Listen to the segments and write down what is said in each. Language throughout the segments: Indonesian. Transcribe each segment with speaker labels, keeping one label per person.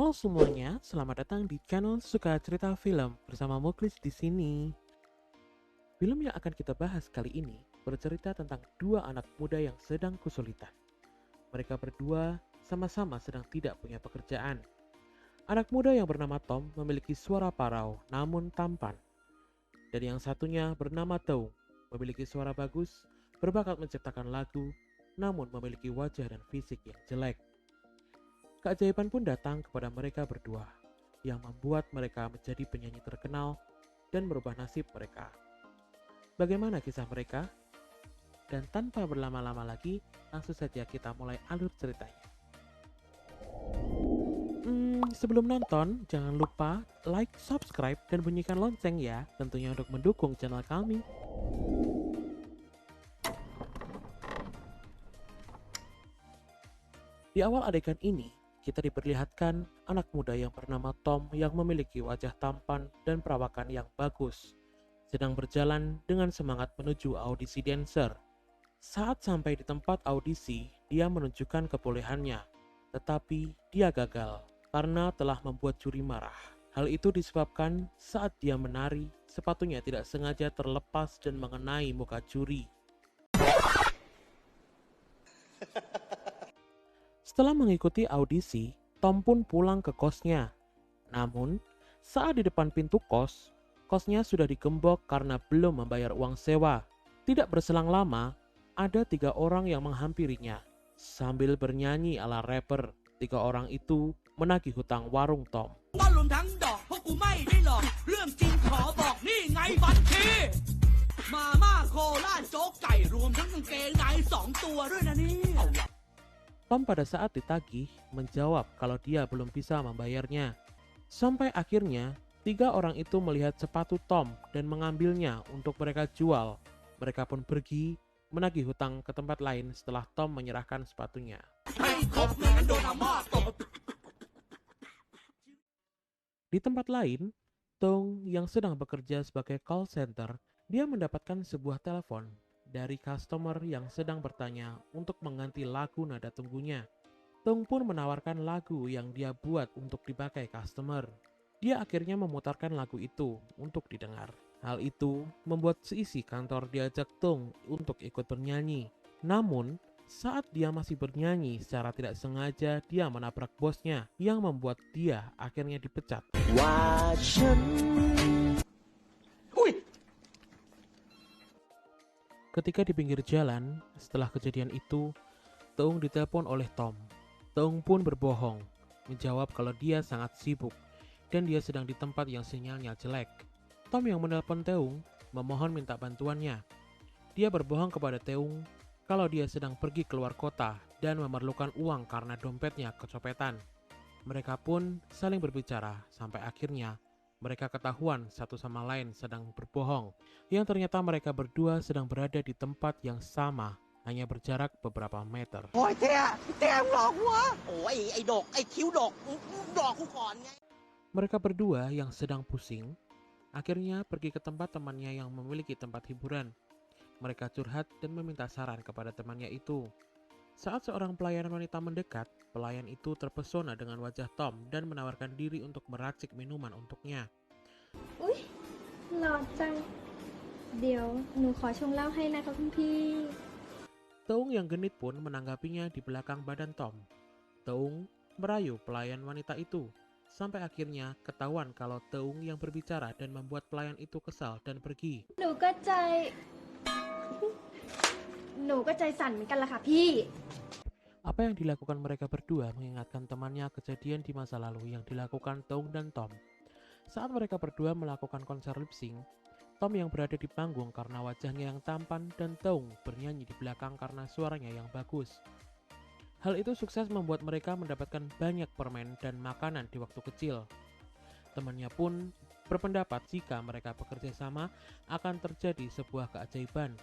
Speaker 1: Halo semuanya, selamat datang di channel Suka Cerita Film bersama Muklis di sini. Film yang akan kita bahas kali ini bercerita tentang dua anak muda yang sedang kesulitan. Mereka berdua sama-sama sedang tidak punya pekerjaan. Anak muda yang bernama Tom memiliki suara parau namun tampan. Dan yang satunya bernama Teung, memiliki suara bagus, berbakat menciptakan lagu, namun memiliki wajah dan fisik yang jelek. Keajaiban pun datang kepada mereka berdua, yang membuat mereka menjadi penyanyi terkenal dan merubah nasib mereka. Bagaimana kisah mereka? Dan tanpa berlama-lama lagi, langsung saja kita mulai alur ceritanya. Sebelum nonton, jangan lupa like, subscribe, dan bunyikan lonceng ya, tentunya untuk mendukung channel kami. Di awal adegan ini, kita diperlihatkan anak muda yang bernama Tom yang memiliki wajah tampan dan perawakan yang bagus, sedang berjalan dengan semangat menuju audisi dancer. Saat sampai di tempat audisi, dia menunjukkan kebolehannya, tetapi dia gagal karena telah membuat juri marah. Hal itu disebabkan saat dia menari, sepatunya tidak sengaja terlepas dan mengenai muka juri. Setelah mengikuti audisi, Tom pun pulang ke kosnya. Namun, saat di depan pintu kos, kosnya sudah digembok karena belum membayar uang sewa. Tidak berselang lama, ada 3 orang yang menghampirinya. Sambil bernyanyi ala rapper, 3 orang itu menagih hutang warung Tom. Tom pada saat ditagih menjawab kalau dia belum bisa membayarnya. Sampai akhirnya 3 orang itu melihat sepatu Tom dan mengambilnya untuk mereka jual. Mereka pun pergi menagih hutang ke tempat lain setelah Tom menyerahkan sepatunya. Di tempat lain, Tong yang sedang bekerja sebagai call center, dia mendapatkan sebuah telepon dari customer yang sedang bertanya untuk mengganti lagu nada tunggunya. Tong pun menawarkan lagu yang dia buat untuk dipakai customer. Dia akhirnya memutarkan lagu itu untuk didengar. Hal itu membuat seisi kantor diajak Tong untuk ikut bernyanyi. Namun, saat dia masih bernyanyi secara tidak sengaja dia menabrak bosnya yang membuat dia akhirnya dipecat. Ketika di pinggir jalan, setelah kejadian itu, Teung ditelepon oleh Tom. Teung pun berbohong, menjawab kalau dia sangat sibuk dan dia sedang di tempat yang sinyalnya jelek. Tom yang menelpon Teung memohon minta bantuannya. Dia berbohong kepada Teung kalau dia sedang pergi keluar kota dan memerlukan uang karena dompetnya kecopetan. Mereka pun saling berbicara sampai akhirnya mereka ketahuan satu sama lain sedang berbohong, yang ternyata mereka berdua sedang berada di tempat yang sama, hanya berjarak beberapa meter. Mereka berdua yang sedang pusing, akhirnya pergi ke tempat temannya yang memiliki tempat hiburan. Mereka curhat dan meminta saran kepada temannya itu. Saat seorang pelayan wanita mendekat, pelayan itu terpesona dengan wajah Tom dan menawarkan diri untuk meracik minuman untuknya.
Speaker 2: อุ๊ยหล่อจังเดี๋ยวหนูขอชงเหล้าให้นะคะคุณพี่
Speaker 1: Teung yang genit pun menanggapinya di belakang badan Tom. Teung merayu pelayan wanita itu, sampai akhirnya ketahuan kalau Teung yang berbicara dan membuat pelayan itu kesal dan pergi.
Speaker 2: หนูก็ใจสั่นเหมือนกันล่ะค่ะพี่
Speaker 1: Apa yang dilakukan mereka berdua mengingatkan temannya kejadian di masa lalu yang dilakukan Teung dan Tom. Saat mereka berdua melakukan konser lip sync, Tom yang berada di panggung karena wajahnya yang tampan dan Teung bernyanyi di belakang karena suaranya yang bagus. Hal itu sukses membuat mereka mendapatkan banyak permen dan makanan di waktu kecil. Temannya pun berpendapat jika mereka bekerja sama akan terjadi sebuah keajaiban.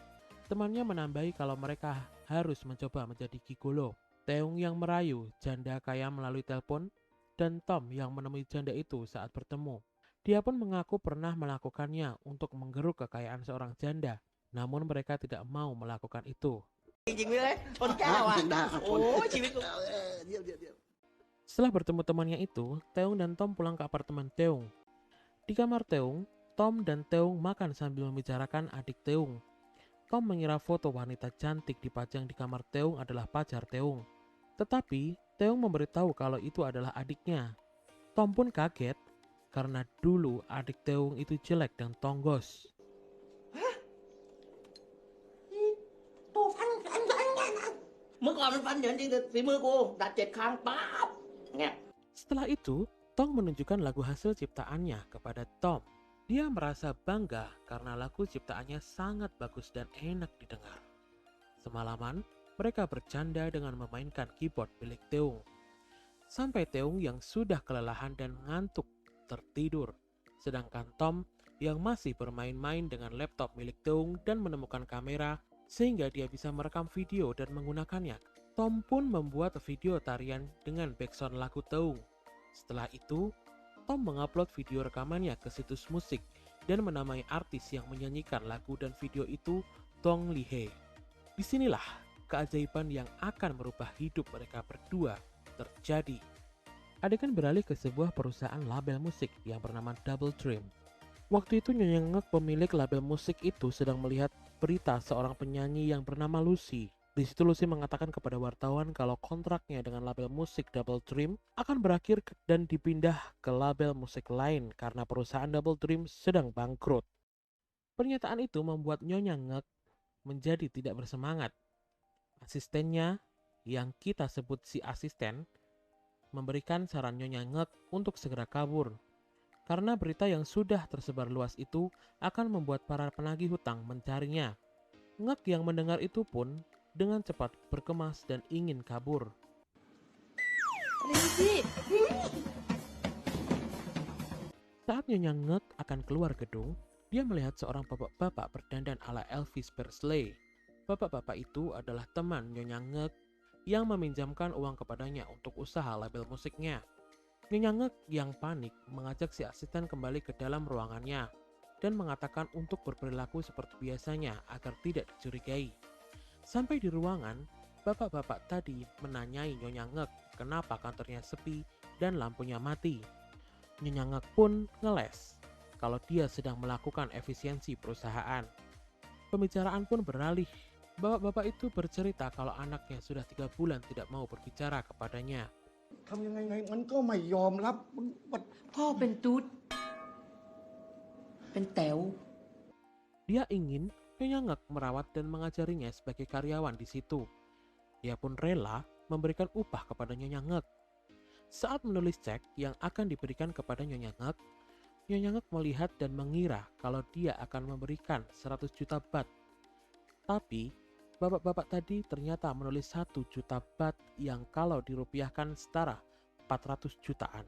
Speaker 1: Temannya menambahi kalau mereka harus mencoba menjadi gigolo. Teung yang merayu janda kaya melalui telepon dan Tom yang menemui janda itu saat bertemu. Dia pun mengaku pernah melakukannya untuk menggeruk kekayaan seorang janda, namun mereka tidak mau melakukan itu. Setelah bertemu temannya itu, Teung dan Tom pulang ke apartemen Teung. Di kamar Teung, Tom dan Teung makan sambil membicarakan adik Teung. Tom mengira foto wanita cantik dipajang di kamar Teung adalah pacar Teung. Tetapi, Teung memberitahu kalau itu adalah adiknya. Tom pun kaget karena dulu adik Teung itu jelek dan tonggos.
Speaker 3: ตัวฟันไงนะเมื่อก่อนมันฟันเหยินจริงแต่ฝีมือกูดัด7 ครั้งปั๊บเนี่ย
Speaker 1: Setelah itu, Tong menunjukkan lagu hasil ciptaannya kepada Tom. Dia merasa bangga karena lagu ciptaannya sangat bagus dan enak didengar. Semalaman, mereka bercanda dengan memainkan keyboard milik Teung. Sampai Teung yang sudah kelelahan dan ngantuk tertidur. Sedangkan Tom yang masih bermain-main dengan laptop milik Teung dan menemukan kamera sehingga dia bisa merekam video dan menggunakannya. Tom pun membuat video tarian dengan backsound lagu Teung. Setelah itu, Tom mengupload video rekamannya ke situs musik dan menamai artis yang menyanyikan lagu dan video itu Tong Li-hee. Disinilah keajaiban yang akan merubah hidup mereka berdua terjadi. Adegan beralih ke sebuah perusahaan label musik yang bernama Double Dream. Waktu itu Nyonya Ngek, pemilik label musik itu, sedang melihat berita seorang penyanyi yang bernama Lucy. Di situ Lucy mengatakan kepada wartawan kalau kontraknya dengan label musik Double Dream akan berakhir dan dipindah ke label musik lain karena perusahaan Double Dream sedang bangkrut. Pernyataan itu membuat Nyonya Ngek menjadi tidak bersemangat. Asistennya, yang kita sebut si asisten, memberikan saran Nyonya Ngek untuk segera kabur. Karena berita yang sudah tersebar luas itu akan membuat para penagih hutang mencarinya. Ngek yang mendengar itu pun dengan cepat berkemas dan ingin kabur. Saat Nyonya Ngek akan keluar gedung, dia melihat seorang bapak-bapak berdandan ala Elvis Presley. Bapak-bapak itu adalah teman Nyonya Ngek yang meminjamkan uang kepadanya untuk usaha label musiknya. Nyonya Ngek yang panik mengajak si asisten kembali ke dalam ruangannya dan mengatakan untuk berperilaku seperti biasanya agar tidak dicurigai. Sampai di ruangan, bapak-bapak tadi menanyai Nyonya Ngek kenapa kantornya sepi dan lampunya mati. Nyonya Ngek pun ngeles kalau dia sedang melakukan efisiensi perusahaan. Pembicaraan pun beralih. Bapak-bapak itu bercerita kalau anaknya sudah 3 bulan tidak mau berbicara kepadanya.
Speaker 4: ทำยังไงมันก็ไม่ยอมรับมัน
Speaker 5: พ่อเป็นตุ๊ด เป็นแต๋ว
Speaker 1: Dia ingin Nyonya Ngek merawat dan mengajarinya sebagai karyawan di situ. Dia pun rela memberikan upah kepada Nyonya Ngek. Saat menulis cek yang akan diberikan kepada Nyonya Ngek, Nyonya Ngek melihat dan mengira kalau dia akan memberikan 100 juta baht. Tapi, bapak-bapak tadi ternyata menulis 1 juta baht yang kalau dirupiahkan setara 400 jutaan.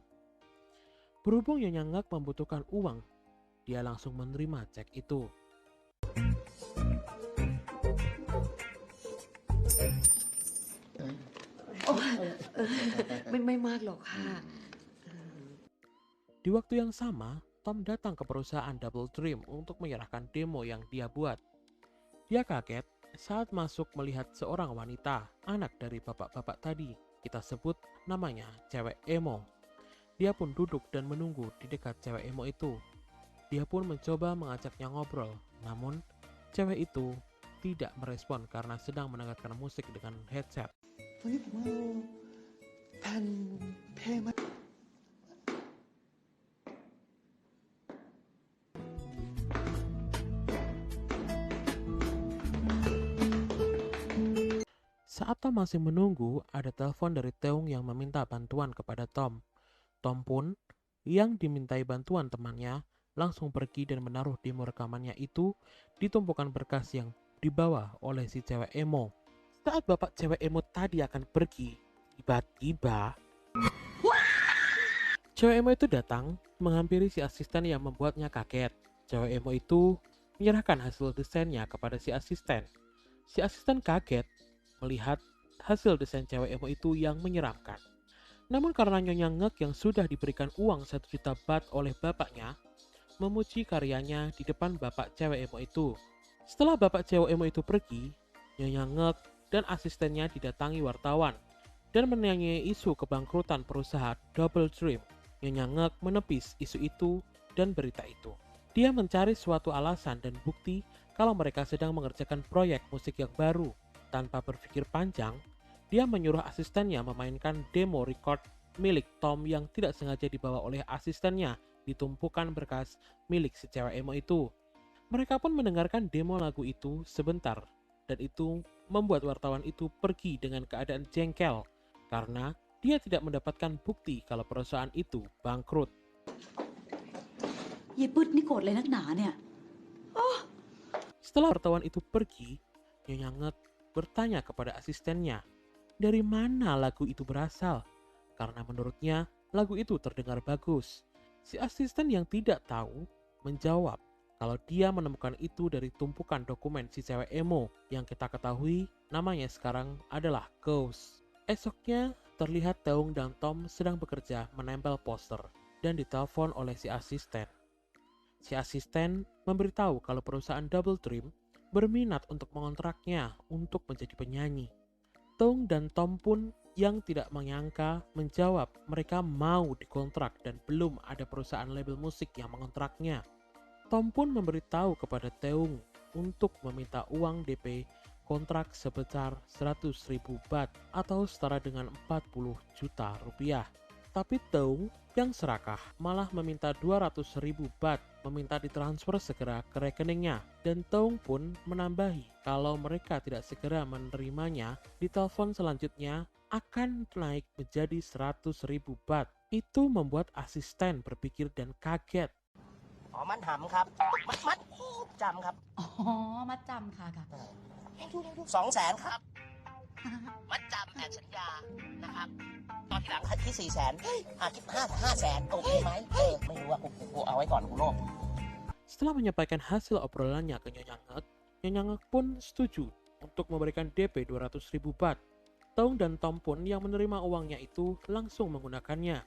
Speaker 1: Berhubung Nyonya Ngek membutuhkan uang, dia langsung menerima cek itu.
Speaker 5: ไม่มากหรอกค่ะ
Speaker 1: Di waktu yang sama, Tom datang ke perusahaan Double Dream untuk menyerahkan demo yang dia buat. Dia kaget saat masuk melihat seorang wanita, anak dari bapak-bapak tadi. Kita sebut namanya cewek emo. Dia pun duduk dan menunggu di dekat cewek emo itu. Dia pun mencoba mengajaknya ngobrol, namun cewek itu tidak merespon karena sedang mendengarkan musik dengan headset.
Speaker 4: ตอนนี้ผมเอาแผ่นเพลงมา
Speaker 1: Saat Tom masih menunggu, ada telepon dari Teung yang meminta bantuan kepada Tom. Tom pun, yang dimintai bantuan temannya, langsung pergi dan menaruh demo rekamannya itu di tumpukan berkas yang dibawa oleh si cewek emo. Saat bapak cewek emo tadi akan pergi, tiba-tiba cewek emo itu datang menghampiri si asisten yang membuatnya kaget. Cewek emo itu menyerahkan hasil desainnya kepada si asisten. Si asisten kaget melihat hasil desain cewek emo itu yang menyeramkan. Namun karena Nyonya Ngek yang sudah diberikan uang 1 juta baht oleh bapaknya, memuji karyanya di depan bapak cewek emo itu. Setelah bapak cewek emo itu pergi, Nyonya Ngek dan asistennya didatangi wartawan dan menanyai isu kebangkrutan perusahaan Double Dream. Nyonya Ngek menepis isu itu dan berita itu. Dia mencari suatu alasan dan bukti kalau mereka sedang mengerjakan proyek musik yang baru. Tanpa berpikir panjang, dia menyuruh asistennya memainkan demo record milik Tom yang tidak sengaja dibawa oleh asistennya di tumpukan berkas milik si cewek emo itu. Mereka pun mendengarkan demo lagu itu sebentar, dan itu membuat wartawan itu pergi dengan keadaan jengkel karena dia tidak mendapatkan bukti kalau perusahaan itu bangkrut.
Speaker 5: เยปึ๊ดนี่โกรธอะไรนักหนาเนี่ย
Speaker 1: Setelah wartawan itu pergi, Nyonya Ngek bertanya kepada asistennya, dari mana lagu itu berasal? Karena menurutnya lagu itu terdengar bagus. Si asisten yang tidak tahu menjawab kalau dia menemukan itu dari tumpukan dokumen si cewek emo yang kita ketahui namanya sekarang adalah Ghost. Esoknya terlihat Taung dan Tom sedang bekerja menempel poster dan ditelepon oleh si asisten. Si asisten memberitahu kalau perusahaan Double Dream berminat untuk mengontraknya untuk menjadi penyanyi. Taung dan Tom pun yang tidak menyangka menjawab mereka mau dikontrak dan belum ada perusahaan label musik yang mengontraknya. Tom pun memberitahu kepada Taung untuk meminta uang DP kontrak sebesar 100.000 baht atau setara dengan 40 juta rupiah. Tapi Taung yang serakah malah meminta 200.000 baht, meminta ditransfer segera ke rekeningnya. Dan Taung pun menambahi kalau mereka tidak segera menerimanya, di telepon selanjutnya akan naik menjadi 100.000 baht. Itu membuat asisten berpikir dan kaget.
Speaker 3: อ๋อมันหำครับมัดจำครับ
Speaker 5: อ๋อ มัดจำค่ะค่ะ
Speaker 3: 200,000ครับ มัดจำแอนสัญญานะครับตอนที่หลังที่400,000คิด500,000โอเคไหมไม่รู้ว่ากูเอาไว้ก่อนกูโลภ
Speaker 1: Setelah menyampaikan hasil obrolannya ke Nyonya Ngek pun setuju untuk memberikan DP 200.000 baht. Taung dan Tom pun yang menerima uangnya itu langsung menggunakannya.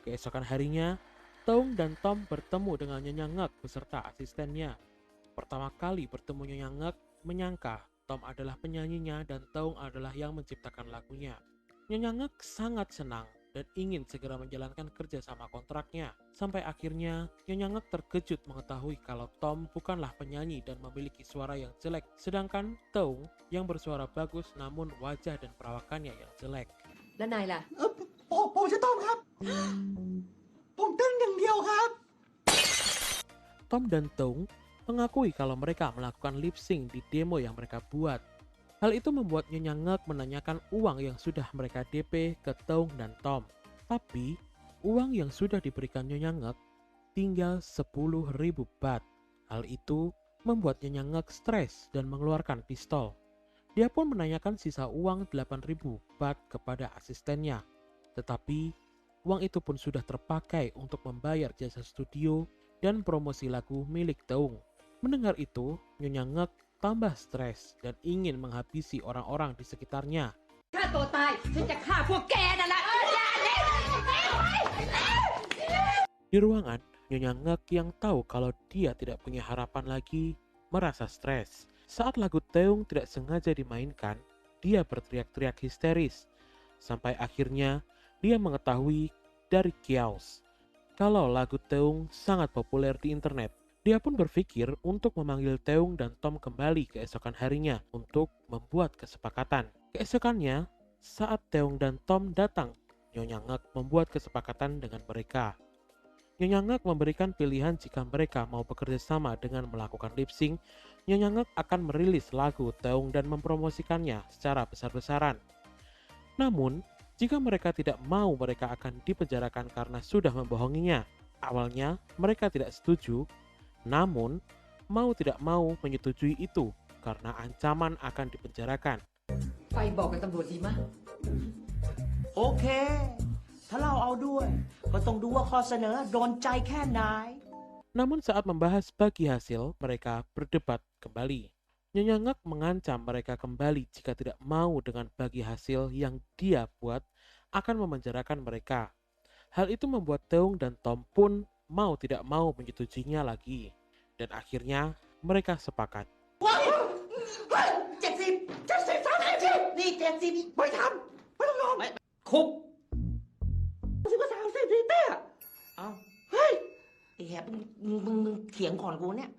Speaker 1: Keesokan harinya, Taung dan Tom bertemu dengan Nyonya Ngek beserta asistennya. Pertama kali bertemu Nyonya Ngek menyangka Tom adalah penyanyinya dan Taung adalah yang menciptakan lagunya. Nyonya Ngek sangat senang dan ingin segera menjalankan kerja sama kontraknya. Sampai akhirnya Nyonya Ngek terkejut mengetahui kalau Tom bukanlah penyanyi dan memiliki suara yang jelek, sedangkan Taung yang bersuara bagus namun wajah dan perawakannya yang jelek.
Speaker 5: แล้วนายล่ะ
Speaker 4: ผมจะต้องครับ ผมเต้นอย่างเดียวครับ
Speaker 1: Tom dan Taung mengakui kalau mereka melakukan lip sync di demo yang mereka buat. Hal itu membuat Nyonya Ngek menanyakan uang yang sudah mereka DP ke Taung dan Tom. Tapi, uang yang sudah diberikan Nyonya Ngek tinggal 10.000 baht. Hal itu membuat Nyonya Ngek stres dan mengeluarkan pistol. Dia pun menanyakan sisa uang 8.000 baht kepada asistennya. Tetapi, uang itu pun sudah terpakai untuk membayar jasa studio dan promosi lagu milik Taung. Mendengar itu, Nyonya Ngek tambah stres dan ingin menghabisi orang-orang di sekitarnya.
Speaker 5: ฆ่าตัวตาย ฉันจะฆ่าพวกแกนั่นแหละ
Speaker 1: Di ruangan, Nyonya Ngek yang tahu kalau dia tidak punya harapan lagi, merasa stres. Saat lagu Taung tidak sengaja dimainkan, dia berteriak-teriak histeris. Sampai akhirnya, dia mengetahui dari Kiaos kalau lagu Taung sangat populer di internet. Dia pun berpikir untuk memanggil Taung dan Tom kembali keesokan harinya untuk membuat kesepakatan. Keesokannya, saat Taung dan Tom datang, Nyonya Ngek membuat kesepakatan dengan mereka. Nyonya Ngek memberikan pilihan jika mereka mau bekerja sama dengan melakukan lip sync, Nyonya Ngek akan merilis lagu Taung dan mempromosikannya secara besar-besaran. Namun, jika mereka tidak mau, mereka akan dipenjarakan karena sudah membohonginya. Awalnya, mereka tidak setuju, namun mau tidak mau menyetujui itu karena ancaman akan dipenjarakan.
Speaker 5: ไปบอกกับตำรวจดีมะ
Speaker 3: โอเค ถ้าเราเอาด้วยก็ต้องดูว่าข้อเสนอโดนใจแค่ไหน
Speaker 1: Namun saat membahas bagi hasil, mereka berdebat kembali. Nyonya Ngek mengancam mereka kembali jika tidak mau dengan bagi hasil yang dia buat akan memenjarakan mereka. Hal itu membuat Taung dan Tom pun mau tidak mau menyetujuinya lagi. Dan akhirnya mereka sepakat.
Speaker 3: 70 30 นี่70ไม่ทำไม่ต้องยอม ทุบ
Speaker 4: สิบกว่า30สิเต้
Speaker 3: เอ้า
Speaker 4: เฮ้ย
Speaker 3: ไอ้แหบมึงเถียงก่อนกูเนี่ย